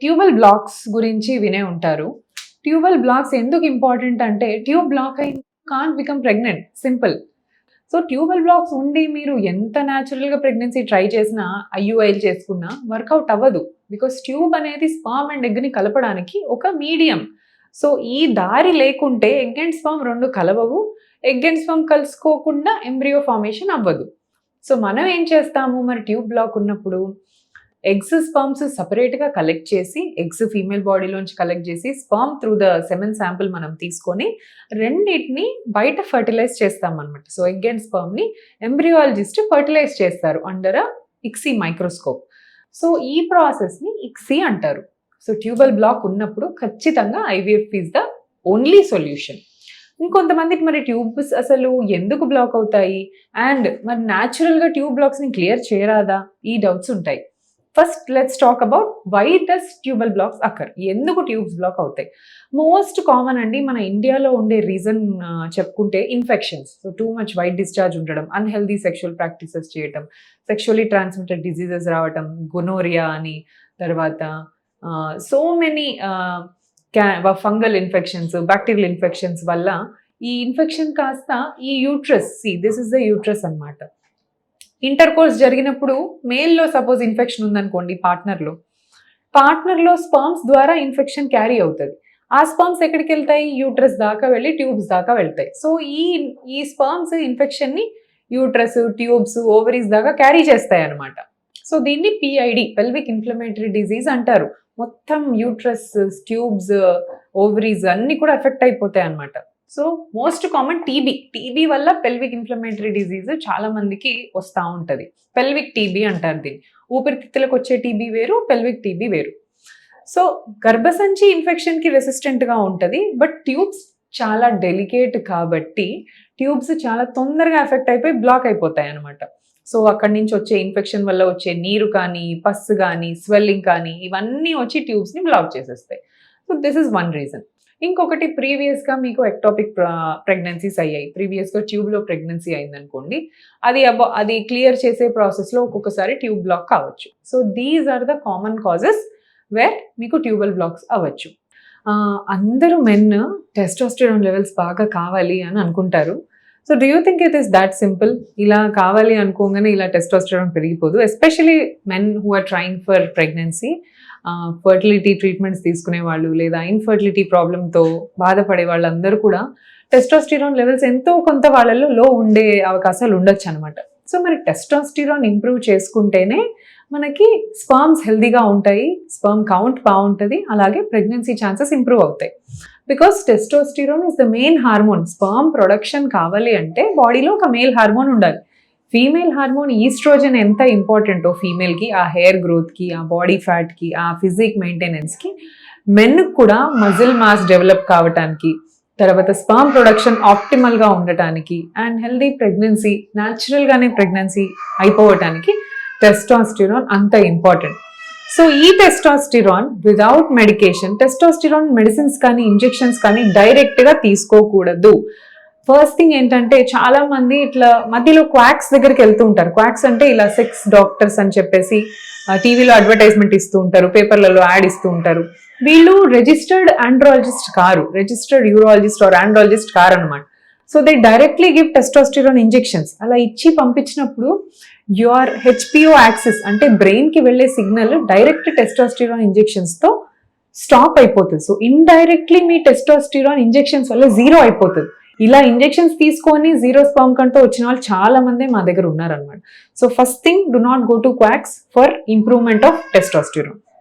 Tubal blocks గురించి వినే ఉంటారు. ట్యూబల్ బ్లాక్స్ ఎందుకు ఇంపార్టెంట్ అంటే ట్యూబ్ బ్లాక్ అయి can't become pregnant, simple. So tubal blocks ఉండి మీరు ఎంత న్యాచురల్గా ప్రెగ్నెన్సీ ట్రై చేసినా ఐయుఐల్ చేసుకున్నా వర్కౌట్ అవ్వదు. బికాస్ ట్యూబ్ అనేది స్పర్మ్ అండ్ ఎగ్ని కలపడానికి ఒక మీడియం. సో ఈ దారి లేకుంటే ఎగ్ అండ్ స్పర్మ్ రెండు కలవవు, ఎగ్ అండ్ స్పర్మ్ కలుసుకోకుండా ఎంబ్రియో ఫార్మేషన్ అవ్వదు. సో మనం ఏం చేస్తాము మరి ట్యూబ్ బ్లాక్ ఉన్నప్పుడు, ఎగ్స్ స్పర్మ్స్ సపరేట్గా కలెక్ట్ చేసి, ఎగ్స్ ఫీమేల్ బాడీలోంచి కలెక్ట్ చేసి sperm through the semen sample మనం తీసుకొని రెండింటిని బయట ఫర్టిలైజ్ చేస్తాం అనమాట. సో ఎగ్ అండ్ స్పర్మ్ని ఎంబ్రియాలజిస్ట్ ఫర్టిలైజ్ చేస్తారు అండర్ ఇక్సీ మైక్రోస్కోప్. సో ఈ ప్రాసెస్ని ఇక్సీ అంటారు. సో ట్యూబల్ బ్లాక్ ఉన్నప్పుడు ఖచ్చితంగా IVF is the only solution. ఇంకొంతమందికి మరి ట్యూబ్స్ అసలు ఎందుకు బ్లాక్ అవుతాయి అండ్ మరి న్యాచురల్గా ట్యూబ్ బ్లాక్స్ని క్లియర్ చేయరాదా, ఈ డౌట్స్ ఉంటాయి. First let's talk about why does tubal blocks occur, ఎందుకు ట్యూబ్స్ బ్లాక్ అవుతాయి. మోస్ట్ కామన్ అండి మన ఇండియాలో ఉండే రీజన్ చెప్పుకుంటే infections. So too much white discharge ఉండడం, అన్హెల్దీ సెక్షువల్ ప్రాక్టీసెస్ చేయటం, సెక్షువల్లీ ట్రాన్స్మిటెడ్ డిజీజెస్ రావటం, గొనోరియా అని, తర్వాత so many fungal infections, bacterial infections వల్ల ఈ ఇన్ఫెక్షన్ కాస్త ఈ uterus, this is the uterus అనమాట. ఇంటర్ కోర్స్ జరిగినప్పుడు మేల్లో సపోజ్ ఇన్ఫెక్షన్ ఉందనుకోండి, పార్ట్నర్లో స్పర్మ్స్ ద్వారా ఇన్ఫెక్షన్ క్యారీ అవుతుంది. ఆ స్పర్మ్స్ ఎక్కడికి వెళ్తాయి, యూట్రస్ దాకా వెళ్ళి ట్యూబ్స్ దాకా వెళ్తాయి. సో ఈ స్పర్మ్స్ ఇన్ఫెక్షన్ని యూట్రస్, ట్యూబ్స్, ఓవరీస్ దాకా క్యారీ చేస్తాయి అనమాట. సో దీన్ని పిఐడి, పెల్విక్ ఇన్ఫ్లమేటరీ డిజీజ్ అంటారు. మొత్తం యూట్రస్, ట్యూబ్స్, ఓవరీస్ అన్నీ కూడా ఎఫెక్ట్ అయిపోతాయి అనమాట. సో మోస్ట్ కామన్ టీబీ వల్ల పెల్విక్ ఇన్ఫ్లమేటరీ డిజీజ్ చాలా మందికి వస్తూ ఉంటుంది. పెల్విక్ టీబీ అంటారు దీన్ని. ఊపిరితిత్తులకు వచ్చే టీబీ వేరు, పెల్విక్ టీబీ వేరు. సో గర్భసంచి ఇన్ఫెక్షన్కి రెసిస్టెంట్గా ఉంటుంది, బట్ ట్యూబ్స్ చాలా డెలికేట్ కాబట్టి ట్యూబ్స్ చాలా తొందరగా ఎఫెక్ట్ అయిపోయి బ్లాక్ అయిపోతాయి అనమాట. సో అక్కడి నుంచి వచ్చే ఇన్ఫెక్షన్ వల్ల వచ్చే నీరు కానీ, పస్సు కానీ, స్వెల్లింగ్ కానీ ఇవన్నీ వచ్చి ట్యూబ్స్ని బ్లాక్ చేసేస్తాయి. So this is one reason. ఇంకొకటి, ప్రీవియస్గా మీకు ఎక్టాపిక్ ప్రెగ్నెన్సీస్ అయ్యాయి, ప్రీవియస్గా ట్యూబ్లో ప్రెగ్నెన్సీ అయిందనుకోండి, అది క్లియర్ చేసే ప్రాసెస్లో ఒక్కొక్కసారి ట్యూబ్ బ్లాక్ కావచ్చు. So these are the common causes where మీకు ట్యూబల్ బ్లాక్స్ అవ్వచ్చు. అందరూ మెన్ టెస్టోస్టెరాన్ లెవెల్స్ బాగా కావాలి అని అనుకుంటారు. So do you think it is that simple? ఇలా కావాలి అనుకోగానే ఇలా టెస్టోస్టెరాన్ పెరిగిపోదు. Especially men who are trying for pregnancy, fertility treatments తీసుకునే వాళ్ళు లేదా ఇన్ఫర్టిలిటీ ప్రాబ్లంతో బాధపడే వాళ్ళందరూ కూడా టెస్టోస్టెరాన్ లెవెల్స్ ఎంతో కొంత వాళ్ళలో లో ఉండే అవకాశాలు ఉండొచ్చు అనమాట. సో మరి టెస్టోస్టెరాన్ ఇంప్రూవ్ చేసుకుంటేనే మనకి స్పర్మ్స్ హెల్దీగా ఉంటాయి, స్పర్మ్ కౌంట్ బాగుంటుంది, అలాగే ప్రెగ్నెన్సీ ఛాన్సెస్ ఇంప్రూవ్ అవుతాయి. Because testosterone is the main hormone. Sperm production కావాలి అంటే బాడీలో ఒక మేల్ హార్మోన్ ఉండాలి. ఫీమేల్ హార్మోన్ ఈస్ట్రోజన్ ఎంత ఇంపార్టెంటో ఫీమేల్కి, ఆ హెయిర్ గ్రోత్కి, ఆ బాడీ ఫ్యాట్కి, ఆ ఫిజిక్ మెయింటెనెన్స్కి, మెన్కి కూడా మజిల్ మాస్ డెవలప్ కావటానికి, తర్వాత స్పర్మ్ ప్రొడక్షన్ ఆప్టిమల్గా ఉండటానికి అండ్ హెల్దీ ప్రెగ్నెన్సీ, న్యాచురల్గానే ప్రెగ్నెన్సీ అయిపోవటానికి టెస్టోస్టెరాన్ అంత ఇంపార్టెంట్. సో ఈ testosterone without medication, testosterone medicines కానీ ఇంజెక్షన్స్ కానీ డైరెక్ట్గా తీసుకోకూడదు. ఫస్ట్ థింగ్ ఏంటంటే, చాలా మంది ఇట్లా మధ్యలో క్వాక్స్ దగ్గరికి వెళ్తూ ఉంటారు. క్వాక్స్ అంటే ఇలా సెక్స్ డాక్టర్స్ అని చెప్పేసి టీవీలో అడ్వర్టైజ్మెంట్ ఇస్తూ ఉంటారు, పేపర్లలో యాడ్ ఇస్తూ ఉంటారు. వీళ్ళు రిజిస్టర్డ్ ఆండ్రాలజిస్ట్ కారు, రిజిస్టర్డ్ యూరాలజిస్ట్ ఆర్ ఆండ్రాలజిస్ట్ కారు అనమాట. So they directly give testosterone injections. అలా ఇచ్చి పంపించినప్పుడు యువర్ హెచ్పిఓ యాక్సిస్ అంటే బ్రెయిన్కి వెళ్ళే సిగ్నల్ డైరెక్ట్ టెస్టోస్టెరాన్ ఇంజెక్షన్స్తో స్టాప్ అయిపోతుంది. సో ఇండైరెక్ట్లీ మీ టెస్టోస్టెరాన్ ఇంజెక్షన్స్ వల్ల జీరో అయిపోతుంది. ఇలా ఇంజెక్షన్స్ తీసుకొని జీరో స్పర్మ్ కంటూ వచ్చిన వాళ్ళు చాలా మంది మా దగ్గర ఉన్నారనమాట. So first thing, do not go to quacks for improvement of testosterone.